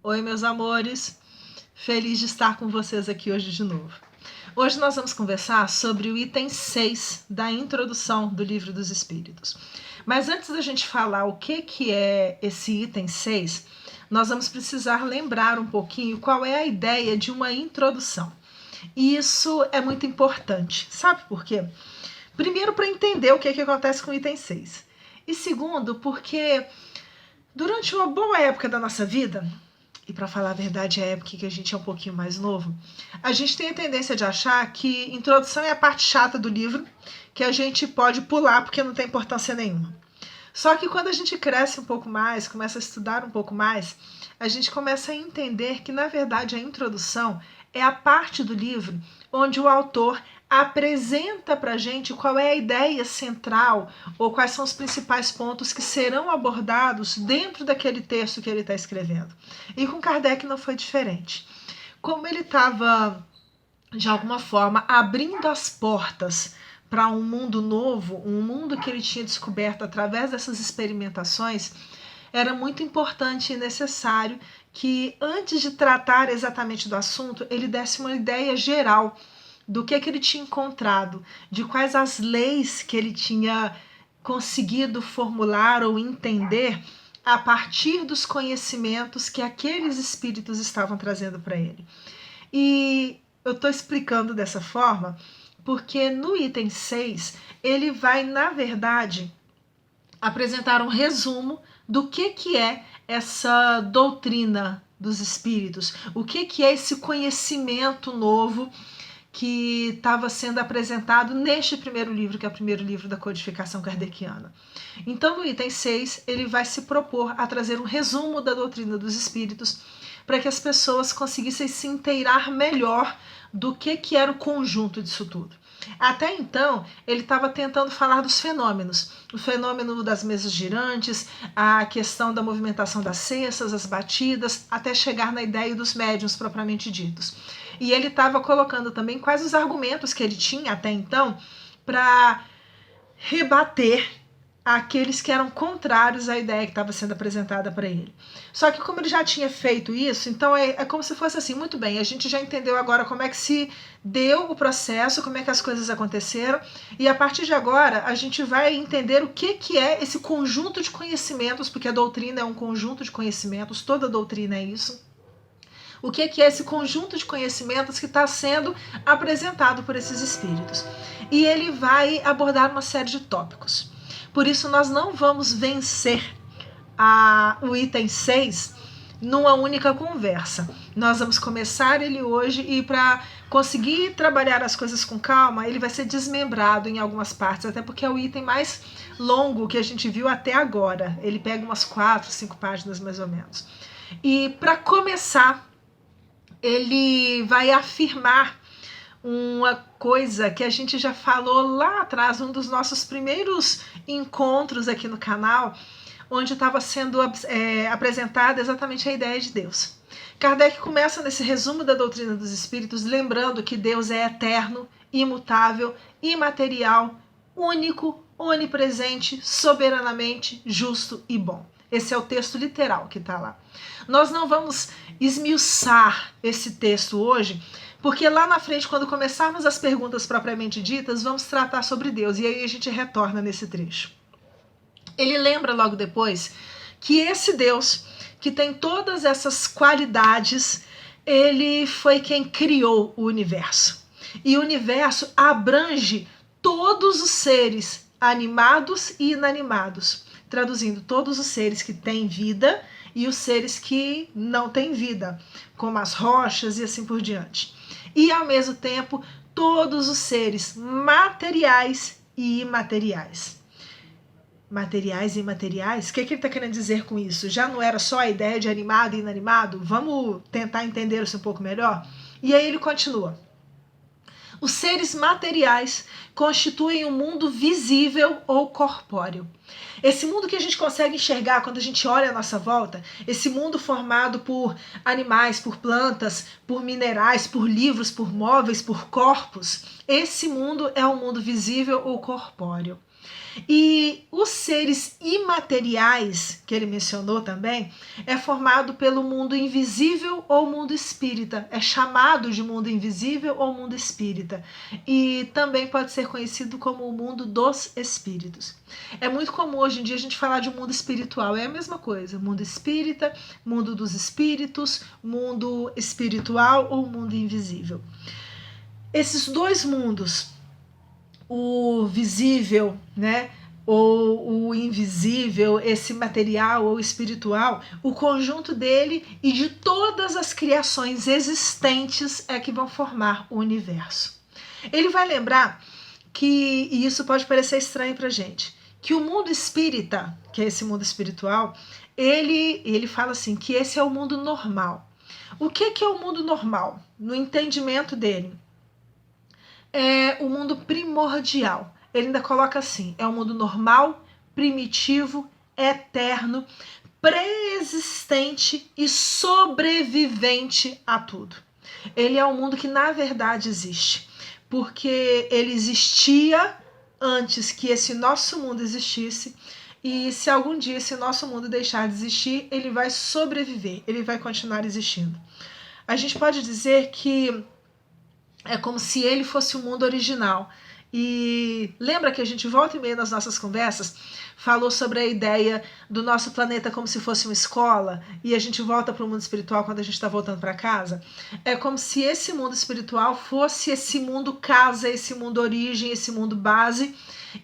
Oi, meus amores, feliz de estar com vocês aqui hoje de novo. Hoje nós vamos conversar sobre o item 6 da introdução do Livro dos Espíritos. Mas antes da gente falar o que é esse item 6, nós vamos precisar lembrar um pouquinho qual é a ideia de uma introdução. E isso é muito importante, sabe por quê? Primeiro, para entender o que acontece com o item 6. E segundo, porque durante uma boa época da nossa vida, e para falar a verdade, é a época que a gente é um pouquinho mais novo, a gente tem a tendência de achar que introdução é a parte chata do livro, que a gente pode pular porque não tem importância nenhuma. Só que quando a gente cresce um pouco mais, começa a estudar um pouco mais, a gente começa a entender que, na verdade, a introdução é a parte do livro onde o autor apresenta para a gente qual é a ideia central ou quais são os principais pontos que serão abordados dentro daquele texto que ele está escrevendo. E com Kardec não foi diferente. Como ele estava, de alguma forma, abrindo as portas para um mundo novo, um mundo que ele tinha descoberto através dessas experimentações, era muito importante e necessário que, antes de tratar exatamente do assunto, ele desse uma ideia geral do que ele tinha encontrado, de quais as leis que ele tinha conseguido formular ou entender a partir dos conhecimentos que aqueles espíritos estavam trazendo para ele. E eu estou explicando dessa forma porque no item 6 ele vai, na verdade, apresentar um resumo do que é essa doutrina dos espíritos, o que é esse conhecimento novo que estava sendo apresentado neste primeiro livro, que é o primeiro livro da codificação kardeciana. Então, no item 6, ele vai se propor a trazer um resumo da doutrina dos espíritos para que as pessoas conseguissem se inteirar melhor do que era o conjunto disso tudo. Até então, ele estava tentando falar dos fenômenos, o fenômeno das mesas girantes, a questão da movimentação das cestas, as batidas, até chegar na ideia dos médiuns propriamente ditos. E ele estava colocando também quais os argumentos que ele tinha até então para rebater aqueles que eram contrários à ideia que estava sendo apresentada para ele. Só que como ele já tinha feito isso, então é como se fosse assim, muito bem, a gente já entendeu agora como é que se deu o processo, como é que as coisas aconteceram, e a partir de agora a gente vai entender o que é esse conjunto de conhecimentos, porque a doutrina é um conjunto de conhecimentos, toda doutrina é isso. O que é esse conjunto de conhecimentos que está sendo apresentado por esses espíritos. E ele vai abordar uma série de tópicos. Por isso, nós não vamos vencer o item 6 numa única conversa. Nós vamos começar ele hoje e, para conseguir trabalhar as coisas com calma, ele vai ser desmembrado em algumas partes, até porque é o item mais longo que a gente viu até agora. Ele pega umas 4, 5 páginas mais ou menos. E, para começar, ele vai afirmar uma coisa que a gente já falou lá atrás, um dos nossos primeiros encontros aqui no canal, onde estava sendo apresentada exatamente a ideia de Deus. Kardec começa nesse resumo da doutrina dos espíritos, lembrando que Deus é eterno, imutável, imaterial, único, onipresente, soberanamente justo e bom. Esse é o texto literal que está lá. Nós não vamos esmiuçar esse texto hoje, porque lá na frente, quando começarmos as perguntas propriamente ditas, vamos tratar sobre Deus, e aí a gente retorna nesse trecho. Ele lembra logo depois que esse Deus, que tem todas essas qualidades, ele foi quem criou o universo. E o universo abrange todos os seres animados e inanimados, traduzindo todos os seres que têm vida e os seres que não têm vida, como as rochas e assim por diante. E, ao mesmo tempo, todos os seres materiais e imateriais. Materiais e imateriais? O que ele está querendo dizer com isso? Já não era só a ideia de animado e inanimado? Vamos tentar entender isso um pouco melhor? E aí ele continua. Os seres materiais constituem um mundo visível ou corpóreo. Esse mundo que a gente consegue enxergar quando a gente olha à nossa volta, esse mundo formado por animais, por plantas, por minerais, por livros, por móveis, por corpos, esse mundo é um mundo visível ou corpóreo. E os seres imateriais, que ele mencionou também, é formado pelo mundo invisível ou mundo espírita. É chamado de mundo invisível ou mundo espírita. E também pode ser conhecido como o mundo dos espíritos. É muito comum hoje em dia a gente falar de um mundo espiritual. É a mesma coisa. Mundo espírita, mundo dos espíritos, mundo espiritual ou mundo invisível. Esses dois mundos, o visível, né, ou o invisível, esse material ou espiritual, o conjunto dele e de todas as criações existentes é que vão formar o universo. Ele vai lembrar que, e isso pode parecer estranho pra gente, que o mundo espírita, que é esse mundo espiritual, ele fala assim, que esse é o mundo normal. O que é o mundo normal? No entendimento dele, é o mundo primordial. Ele ainda coloca assim: é um mundo normal, primitivo, eterno, pré-existente e sobrevivente a tudo. Ele é um mundo que na verdade existe, porque ele existia antes que esse nosso mundo existisse, e se algum dia esse nosso mundo deixar de existir, ele vai sobreviver, ele vai continuar existindo. A gente pode dizer que é como se ele fosse o mundo original. E lembra que a gente volta e meia nas nossas conversas falou sobre a ideia do nosso planeta como se fosse uma escola e a gente volta para o mundo espiritual quando a gente está voltando para casa? É como se esse mundo espiritual fosse esse mundo casa, esse mundo origem, esse mundo base,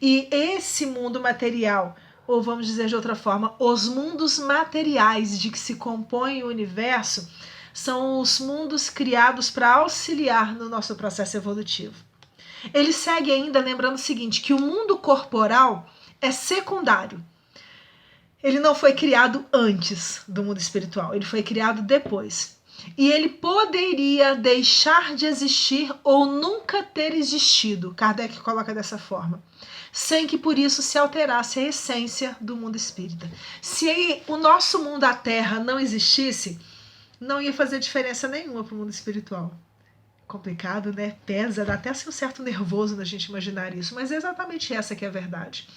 e esse mundo material, ou vamos dizer de outra forma, os mundos materiais de que se compõe o universo, são os mundos criados para auxiliar no nosso processo evolutivo. Ele segue ainda lembrando o seguinte, que o mundo corporal é secundário. Ele não foi criado antes do mundo espiritual, ele foi criado depois. E ele poderia deixar de existir ou nunca ter existido, Kardec coloca dessa forma, sem que por isso se alterasse a essência do mundo espírita. Se o nosso mundo, a Terra, não existisse, não ia fazer diferença nenhuma para o mundo espiritual. Complicado, né? Pesa, dá até assim um certo nervoso na gente imaginar isso, mas é exatamente essa que é a verdade.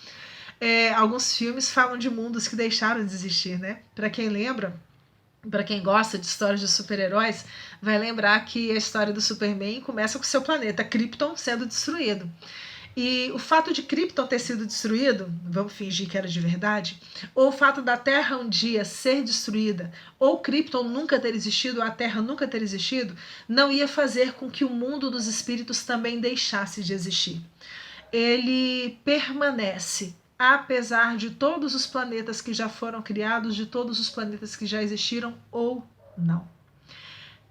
Alguns filmes falam de mundos que deixaram de existir, né? Para quem lembra, para quem gosta de histórias de super-heróis, vai lembrar que a história do Superman começa com seu planeta Krypton sendo destruído. E o fato de Krypton ter sido destruído, vamos fingir que era de verdade, ou o fato da Terra um dia ser destruída, ou Krypton nunca ter existido, ou a Terra nunca ter existido, não ia fazer com que o mundo dos espíritos também deixasse de existir. Ele permanece, apesar de todos os planetas que já foram criados, de todos os planetas que já existiram ou não.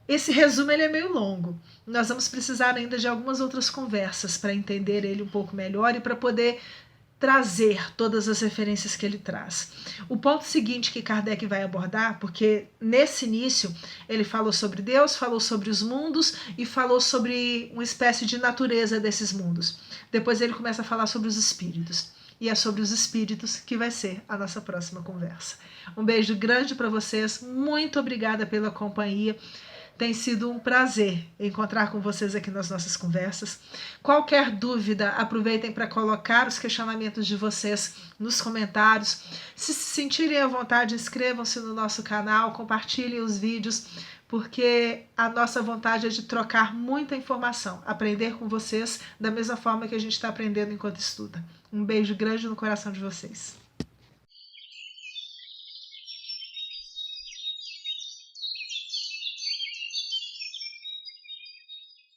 Esse resumo ele é meio longo. Nós vamos precisar ainda de algumas outras conversas para entender ele um pouco melhor e para poder trazer todas as referências que ele traz. O ponto seguinte que Kardec vai abordar, porque nesse início ele falou sobre Deus, falou sobre os mundos e falou sobre uma espécie de natureza desses mundos. Depois ele começa a falar sobre os espíritos. E é sobre os espíritos que vai ser a nossa próxima conversa. Um beijo grande para vocês, muito obrigada pela companhia. Tem sido um prazer encontrar com vocês aqui nas nossas conversas. Qualquer dúvida, aproveitem para colocar os questionamentos de vocês nos comentários. Se sentirem à vontade, inscrevam-se no nosso canal, compartilhem os vídeos, porque a nossa vontade é de trocar muita informação, aprender com vocês da mesma forma que a gente está aprendendo enquanto estuda. Um beijo grande no coração de vocês.